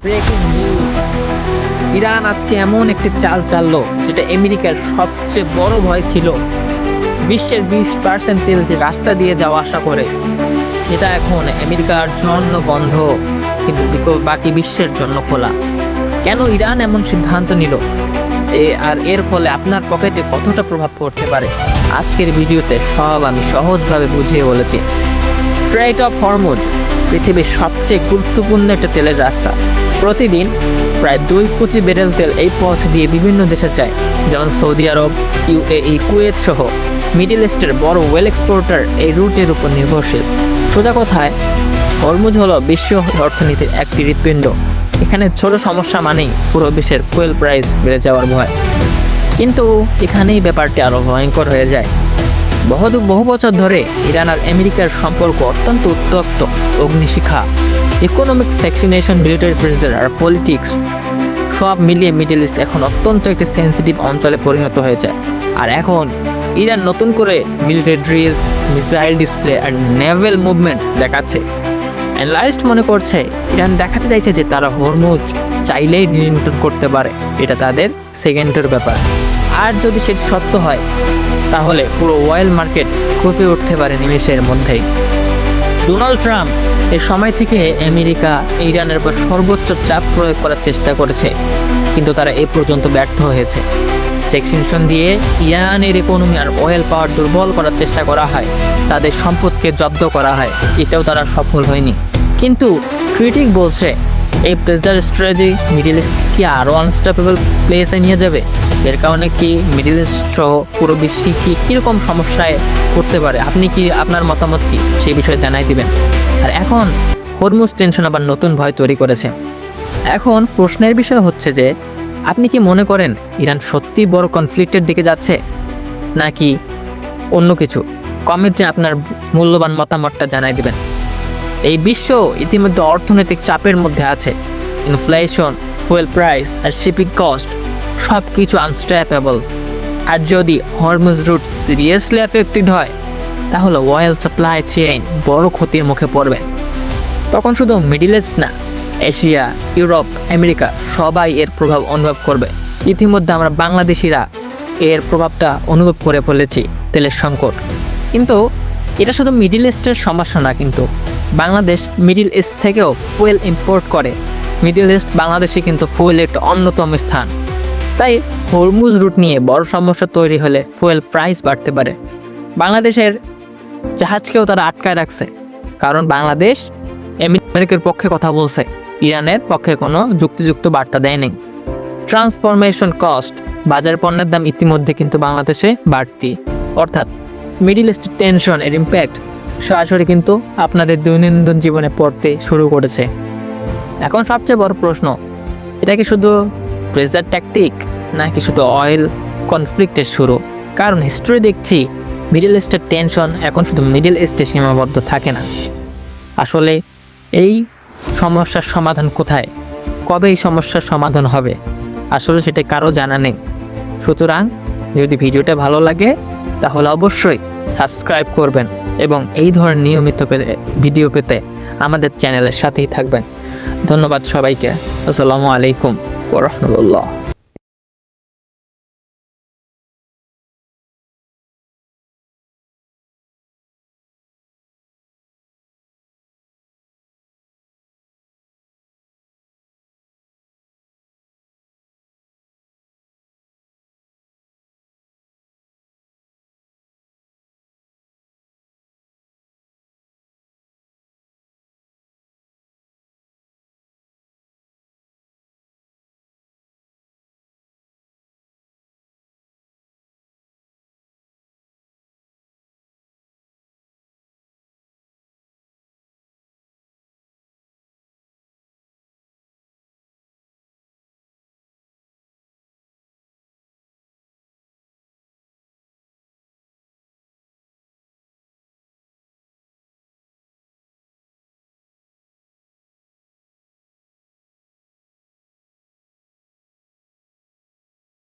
Breaking news, Iran আজকে এমন একটি চাল চাললো যেটা আমেরিকার সবচেয়ে বড় ভয় ছিল। বিশ্বের 20% তেল যে রাস্তা দিয়ে যাওয়া আসা করে, এটা এখন আমেরিকার জন্য বন্ধ, কিন্তু বাকি বিশ্বের জন্য খোলা। কেন ইরান এমন সিদ্ধান্ত নিল, আর এর ফলে আপনার পকেটে কতটা প্রভাব পড়তে পারে, আজকের ভিডিওতে সব আমি সহজভাবে বুঝিয়ে বলেছি। স্ট্রেইট অফ হরমুজ পৃথিবীর সবচেয়ে গুরুত্বপূর্ণ একটা তেলের রাস্তা। প্রতিদিন প্রায় 2 কোটি ব্যারেল তেল এই পথ দিয়ে বিভিন্ন দেশে যায়, যেমন সৌদি আরব, ইউএই, কুয়েত সহ মিডল ইস্টের বড় ওয়েল এক্সপোর্টার এই রুটের উপর নির্ভরশীল। সোজা কথায়, হরমুজ হলো বিশ্ব অর্থনীতির একটি হৃৎপিণ্ড। এখানে ছোট সমস্যা মানেই পুরো বিশ্বের ফুয়েল প্রাইস বেড়ে যাওয়ার ভয়। কিন্তু এখানেই ব্যাপারটি আরও ভয়ঙ্কর হয়ে যায়। বহু বছর ধরে ইরান আর আমেরিকার সম্পর্ক অত্যন্ত উত্তপ্ত। অগ্নিশিখা, ইকোনমিক সেকশনেশন, মিলিটারি প্রেসার আর পলিটিক্স সব মিলিয়ে মিডল ইস্ট এখন অত্যন্ত একটি সেন্সিটিভ অঞ্চলে পরিণত হয়ে যায়। আর এখন ইরান নতুন করে মিলিটারি ড্রিল, মিসাইল ডিসপ্লে আর নেভেল মুভমেন্ট দেখাচ্ছে। অ্যানালাইস্ট মনে করছে ইরান দেখাতে চাইছে যে তারা হরমুজ চাইলেই নিয়ন্ত্রণ করতে পারে। এটা তাদের সেকেন্ডের ব্যাপার। আর যদি সেটি সত্য হয়, তাহলে পুরো অয়েল মার্কেট কঁপে উঠতে পারে নিমেষের মধ্যেই। ডোনাল্ড ট্রাম্প এর সময় থেকে আমেরিকা ইরানের উপর সর্বোচ্চ চাপ প্রয়োগ করার চেষ্টা করেছে, কিন্তু তারা এ পর্যন্ত ব্যর্থ হয়েছে। সেকশন দিয়ে ইরানের ইকোনমি আর অয়েল পাওয়ার দুর্বল করার চেষ্টা করা হয়, তাদের সম্পদকে জব্দ করা হয়, এটাও তারা সফল হয়নি। কিন্তু ক্রিটিক বলছে এই প্রেসার স্ট্র্যাটেজি মিডল ইস্ট কি আরও আনস্টেবল প্লেসে নিয়ে যাবে। এর কারণে কি মিডল ইস্ট সহ পুরো বিশ্বে কীরকম সমস্যায় পড়তে পারে। আপনি কি আপনার মতামত কি সেই বিষয়ে জানাই দিবেন। আর এখন হরমুজ টেনশন আবার নতুন ভয় তৈরি করেছে। এখন প্রশ্নের বিষয় হচ্ছে যে আপনি কি মনে করেন ইরান সত্যি বড় কনফ্লিক্টের দিকে যাচ্ছে, নাকি অন্য কিছু? কমেন্টে আপনার মূল্যবান মতামতটা জানাই দিবেন। এই বিশ্ব ইতিমধ্যে অর্থনৈতিক চাপের মধ্যে আছে। ইনফ্লেশন, ফুয়েল প্রাইস আর শিপিং কস্ট সব কিছু আনস্টেবল। আর যদি হরমুজ রুট সিরিয়াসলি এফেক্টেড হয়, তাহলে অয়েল সাপ্লাই চেইন বড় ক্ষতির মুখে পড়বে। তখন শুধু মিডল ইস্ট না, এশিয়া, ইউরোপ, আমেরিকা সবাই এর প্রভাব অনুভব করবে। ইতিমধ্যে আমরা বাংলাদেশিরা এর প্রভাবটা অনুভব করে ফেলেছি, তেলের সংকট। কিন্তু এটা শুধু মিডল ইস্টের সমস্যা না, কিন্তু বাংলাদেশ মিডল ইস্ট থেকেও ফুয়েল ইম্পোর্ট করে। মিডল ইস্ট বাংলাদেশে কিন্তু ফুয়েলের একটা অন্যতম স্থান। তাই হরমুজ রুট নিয়ে বড় সমস্যা তৈরি হলে ফুয়েল প্রাইস বাড়তে পারে। বাংলাদেশের জাহাজকেও তারা আটকায় রাখছে, কারণ বাংলাদেশ আমেরিকার পক্ষে কথা বলছে, ইরানের পক্ষে কোনো যুক্তিযুক্ত বার্তা দেয়নি। ট্রান্সফরমেশন কস্ট, বাজার পণ্যের দাম ইতিমধ্যে কিন্তু বাংলাদেশে বাড়তি। অর্থাৎ মিডল ইস্টের টেনশন এর ইম্প্যাক্ট সরাসরি কিন্তু আপনাদের দৈনন্দিন জীবনে পড়তে শুরু করেছে। এখন সবচেয়ে বড় প্রশ্ন, এটা কি শুধু প্রেসার ট্যাকটিক, নাকি শুধু অয়েল কনফ্লিক্টের শুরু? কারণ হিস্ট্রি দেখছি মিডল ইস্টের টেনশন এখন শুধু মিডল ইস্টে সীমাবদ্ধ থাকে না। আসলে এই সমস্যার সমাধান কোথায়, কবে এই সমস্যার সমাধান হবে, আসলে সেটা কারো জানা নেই। সুতরাং যদি ভিডিওটা ভালো লাগে তাহলে অবশ্যই সাবস্ক্রাইব করবেন এবং এই ধরনের নিয়মিত ভিডিও পেতে আমাদের চ্যানেলের সাথেই থাকবেন। ধন্যবাদ সবাইকে। আসসালামু আলাইকুম ওয়া রাহমাতুল্লাহ।